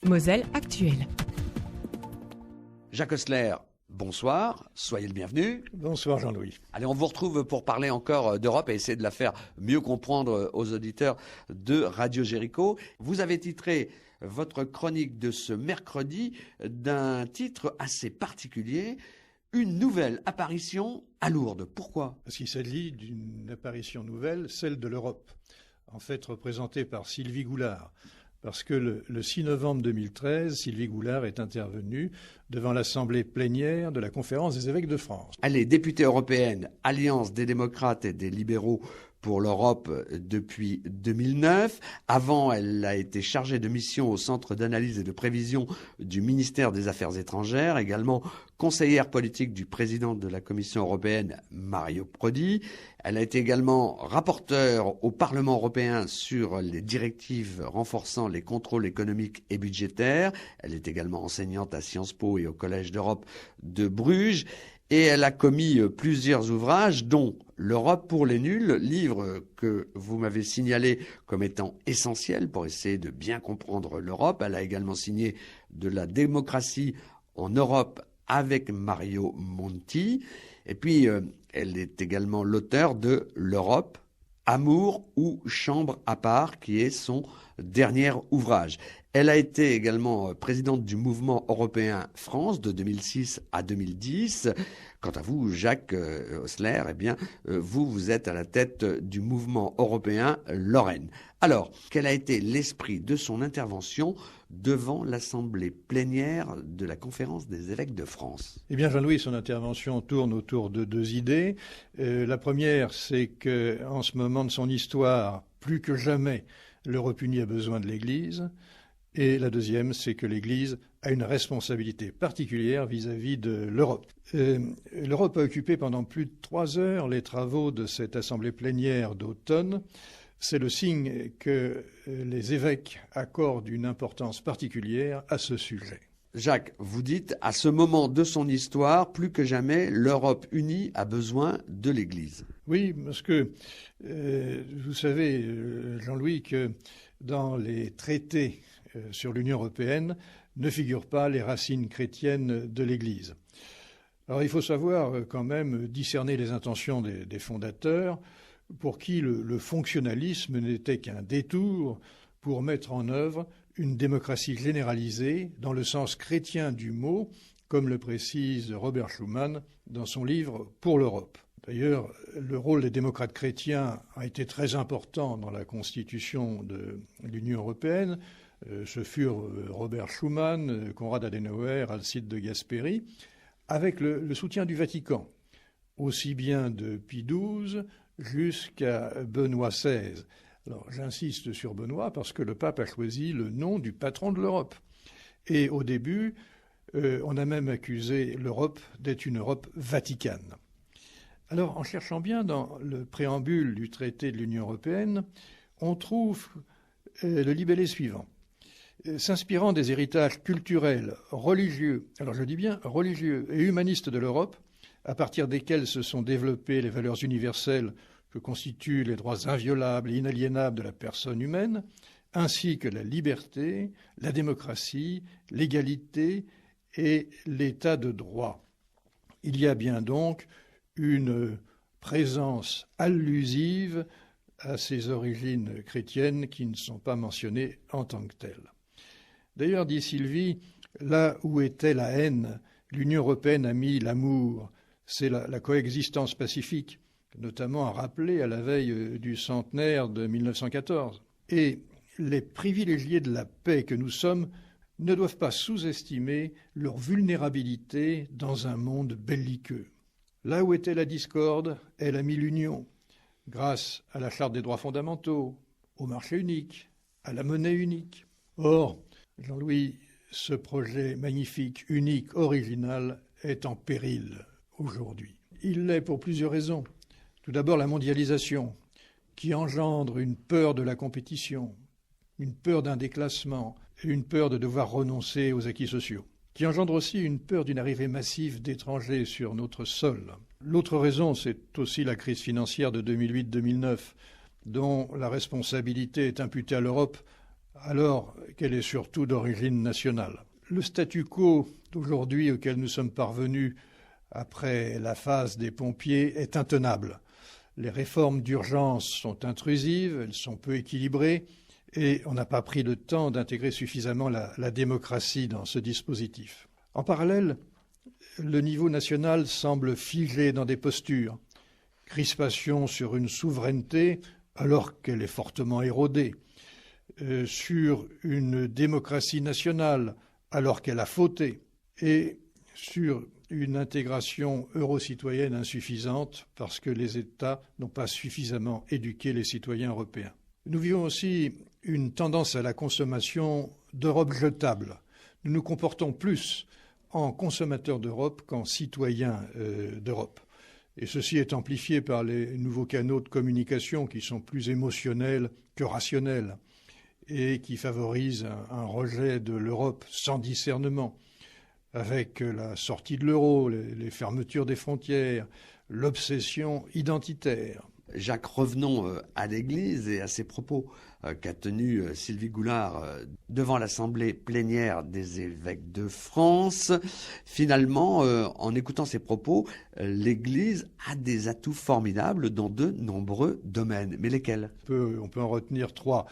Moselle Actuelle. Jacques Oessler, bonsoir, soyez le bienvenu. Bonsoir Jean-Louis. Allez, on vous retrouve pour parler encore d'Europe et essayer de la faire mieux comprendre aux auditeurs de Radio Jéricho. Vous avez titré votre chronique de ce mercredi d'un titre assez particulier, une nouvelle apparition à Lourdes. Pourquoi ? Parce qu'il s'agit d'une apparition nouvelle, celle de l'Europe, en fait représentée par Sylvie Goulard. Parce que le 6 novembre 2013, Sylvie Goulard est intervenue devant l'Assemblée plénière de la Conférence des évêques de France. Elle est députée européenne, Alliance des démocrates et des libéraux pour l'Europe depuis 2009. Avant, elle a été chargée de mission au Centre d'analyse et de prévision du ministère des Affaires étrangères, également conseillère politique du président de la Commission européenne, Mario Prodi. Elle a été également rapporteure au Parlement européen sur les directives renforçant les contrôles économiques et budgétaires. Elle est également enseignante à Sciences Po et au Collège d'Europe de Bruges. Et elle a commis plusieurs ouvrages, dont L'Europe pour les nuls, livre que vous m'avez signalé comme étant essentiel pour essayer de bien comprendre l'Europe. Elle a également signé De la démocratie en Europe avec Mario Monti. Et puis, elle est également l'auteur de L'Europe, Amour ou Chambre à part, qui est son dernier ouvrage. Elle a été également présidente du mouvement européen France de 2006 à 2010. Quant à vous, Jacques Oessler, eh bien, vous êtes à la tête du mouvement européen Lorraine. Alors, quel a été l'esprit de son intervention devant l'Assemblée plénière de la Conférence des évêques de France ? Eh bien, Jean-Louis, son intervention tourne autour de deux idées. La première, c'est qu'en ce moment de son histoire, plus que jamais, l'Europe unie a besoin de l'Église. Et la deuxième, c'est que l'Église a une responsabilité particulière vis-à-vis de l'Europe. L'Europe a occupé pendant plus de 3 heures les travaux de cette assemblée plénière d'automne. C'est le signe que les évêques accordent une importance particulière à ce sujet. Jacques, vous dites, à ce moment de son histoire, plus que jamais, l'Europe unie a besoin de l'Église. Oui, parce que vous savez, Jean-Louis, que dans les traités sur l'Union européenne ne figurent pas les racines chrétiennes de l'Église. Alors il faut savoir quand même discerner les intentions des fondateurs pour qui le fonctionnalisme n'était qu'un détour pour mettre en œuvre une démocratie généralisée dans le sens chrétien du mot, comme le précise Robert Schuman dans son livre « Pour l'Europe ». D'ailleurs, le rôle des démocrates chrétiens a été très important dans la constitution de l'Union européenne. Ce furent Robert Schuman, Konrad Adenauer, Alcide de Gasperi, avec le soutien du Vatican, aussi bien de Pie XII jusqu'à Benoît XVI. Alors j'insiste sur Benoît parce que le pape a choisi le nom du patron de l'Europe. Et au début, on a même accusé l'Europe d'être une Europe vaticane. Alors en cherchant bien dans le préambule du traité de l'Union européenne, on trouve le libellé suivant. S'inspirant des héritages culturels, religieux, alors je dis bien religieux et humanistes de l'Europe, à partir desquels se sont développées les valeurs universelles que constituent les droits inviolables et inaliénables de la personne humaine, ainsi que la liberté, la démocratie, l'égalité et l'état de droit. Il y a bien donc une présence allusive à ces origines chrétiennes qui ne sont pas mentionnées en tant que telles. D'ailleurs, dit Sylvie, là où était la haine, l'Union européenne a mis l'amour. C'est la coexistence pacifique, notamment à rappeler à la veille du centenaire de 1914. Et les privilégiés de la paix que nous sommes ne doivent pas sous-estimer leur vulnérabilité dans un monde belliqueux. Là où était la discorde, elle a mis l'union, grâce à la Charte des droits fondamentaux, au marché unique, à la monnaie unique. Or, Jean-Louis, ce projet magnifique, unique, original est en péril aujourd'hui. Il l'est pour plusieurs raisons. Tout d'abord, la mondialisation, qui engendre une peur de la compétition, une peur d'un déclassement et une peur de devoir renoncer aux acquis sociaux, qui engendre aussi une peur d'une arrivée massive d'étrangers sur notre sol. L'autre raison, c'est aussi la crise financière de 2008-2009, dont la responsabilité est imputée à l'Europe alors qu'elle est surtout d'origine nationale. Le statu quo d'aujourd'hui auquel nous sommes parvenus après la phase des pompiers est intenable. Les réformes d'urgence sont intrusives, elles sont peu équilibrées et on n'a pas pris le temps d'intégrer suffisamment la démocratie dans ce dispositif. En parallèle, le niveau national semble figé dans des postures. Crispation sur une souveraineté alors qu'elle est fortement érodée. Sur une démocratie nationale alors qu'elle a fauté. Et sur une intégration euro-citoyenne insuffisante parce que les États n'ont pas suffisamment éduqué les citoyens européens. Nous vivons aussi une tendance à la consommation d'Europe jetable. Nous nous comportons plus en consommateurs d'Europe qu'en citoyens d'Europe. Et ceci est amplifié par les nouveaux canaux de communication qui sont plus émotionnels que rationnels et qui favorisent un rejet de l'Europe sans discernement, avec la sortie de l'euro, les fermetures des frontières, l'obsession identitaire. Jacques, revenons à l'Église et à ces propos qu'a tenus Sylvie Goulard devant l'Assemblée plénière des évêques de France. Finalement, en écoutant ces propos, l'Église a des atouts formidables dans de nombreux domaines. Mais lesquels ? On peut en retenir trois.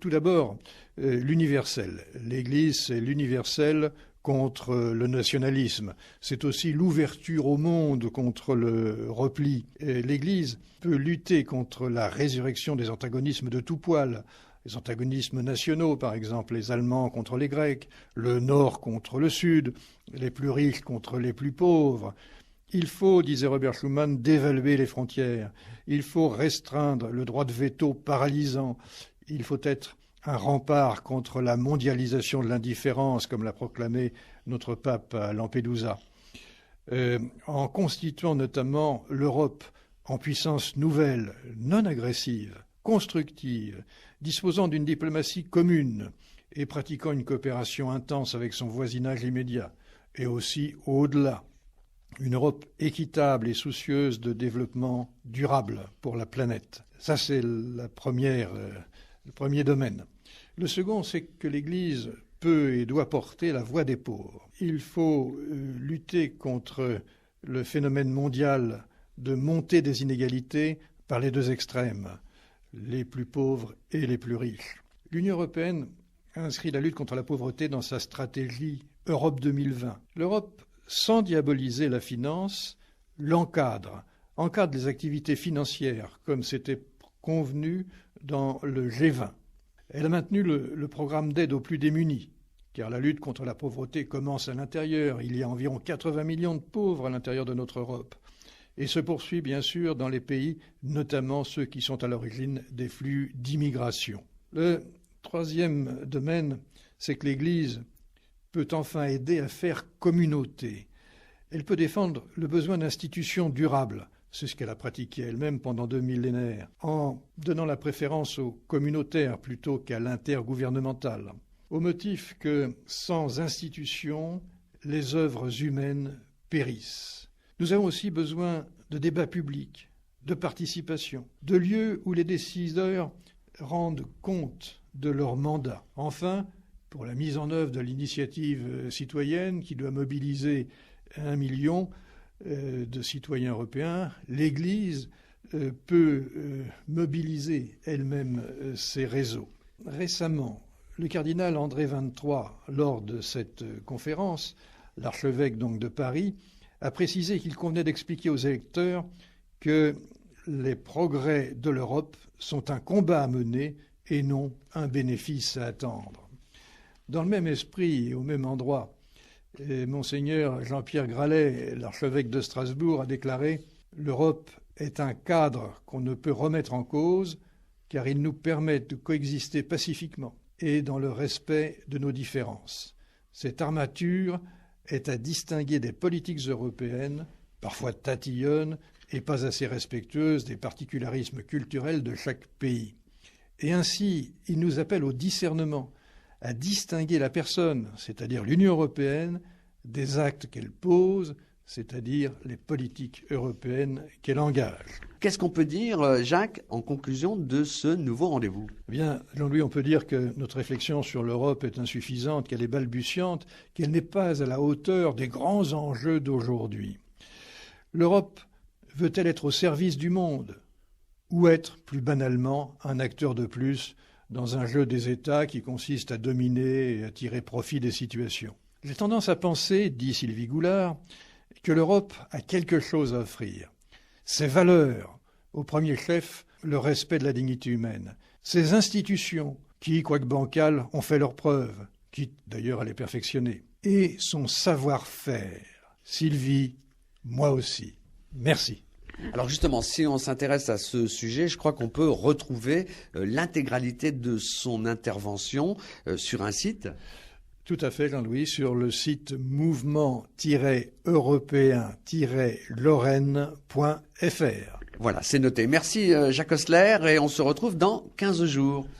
Tout d'abord, l'universel. L'Église, c'est l'universel contre le nationalisme. C'est aussi l'ouverture au monde contre le repli. Et l'Église peut lutter contre la résurrection des antagonismes de tout poil, les antagonismes nationaux, par exemple, les Allemands contre les Grecs, le Nord contre le Sud, les plus riches contre les plus pauvres. Il faut, disait Robert Schuman, dévaluer les frontières. Il faut restreindre le droit de veto paralysant. Il faut être un rempart contre la mondialisation de l'indifférence, comme l'a proclamé notre pape à Lampedusa, en constituant notamment l'Europe en puissance nouvelle, non agressive, constructive, disposant d'une diplomatie commune et pratiquant une coopération intense avec son voisinage immédiat, et aussi au-delà. Une Europe équitable et soucieuse de développement durable pour la planète. Ça, c'est le premier domaine. Le second, c'est que l'Église peut et doit porter la voix des pauvres. Il faut lutter contre le phénomène mondial de montée des inégalités par les deux extrêmes, les plus pauvres et les plus riches. L'Union européenne a inscrit la lutte contre la pauvreté dans sa stratégie Europe 2020. L'Europe, sans diaboliser la finance, encadre les activités financières comme c'était convenu dans le G20. Elle a maintenu le programme d'aide aux plus démunis, car la lutte contre la pauvreté commence à l'intérieur. Il y a environ 80 millions de pauvres à l'intérieur de notre Europe, et se poursuit bien sûr dans les pays, notamment ceux qui sont à l'origine des flux d'immigration. Le troisième domaine, c'est que l'Église peut enfin aider à faire communauté. Elle peut défendre le besoin d'institutions durables. C'est ce qu'elle a pratiqué elle-même pendant 2 millénaires, en donnant la préférence au communautaire plutôt qu'à l'intergouvernemental, au motif que sans institutions, les œuvres humaines périssent. Nous avons aussi besoin de débats publics, de participation, de lieux où les décideurs rendent compte de leur mandat. Enfin, pour la mise en œuvre de l'initiative citoyenne qui doit mobiliser 1 million de citoyens européens, l'Église peut mobiliser elle-même ses réseaux. Récemment, le cardinal André XXIII, lors de cette conférence, l'archevêque donc de Paris, a précisé qu'il convenait d'expliquer aux électeurs que les progrès de l'Europe sont un combat à mener et non un bénéfice à attendre. Dans le même esprit et au même endroit, Monseigneur Jean-Pierre Gralet, l'archevêque de Strasbourg, a déclaré « L'Europe est un cadre qu'on ne peut remettre en cause car il nous permet de coexister pacifiquement et dans le respect de nos différences. Cette armature est à distinguer des politiques européennes, parfois tatillonnes et pas assez respectueuses des particularismes culturels de chaque pays. Et ainsi, il nous appelle au discernement, à distinguer la personne, c'est-à-dire l'Union européenne, des actes qu'elle pose, c'est-à-dire les politiques européennes qu'elle engage. Qu'est-ce qu'on peut dire, Jacques, en conclusion de ce nouveau rendez-vous? Eh bien, Jean-Louis, on peut dire que notre réflexion sur l'Europe est insuffisante, qu'elle est balbutiante, qu'elle n'est pas à la hauteur des grands enjeux d'aujourd'hui. L'Europe veut-elle être au service du monde ou être, plus banalement, un acteur de plus dans un jeu des États qui consiste à dominer et à tirer profit des situations? J'ai tendance à penser, dit Sylvie Goulard, que l'Europe a quelque chose à offrir. Ses valeurs, au premier chef, le respect de la dignité humaine. Ses institutions, qui, quoique bancales, ont fait leurs preuves, quitte d'ailleurs à les perfectionner. Et son savoir-faire. Sylvie, moi aussi. Merci. Alors justement, si on s'intéresse à ce sujet, je crois qu'on peut retrouver l'intégralité de son intervention sur un site. Tout à fait, Jean-Louis, sur le site mouvement-européen-lorraine.fr. Voilà, c'est noté. Merci Jacques Osler et on se retrouve dans 15 jours.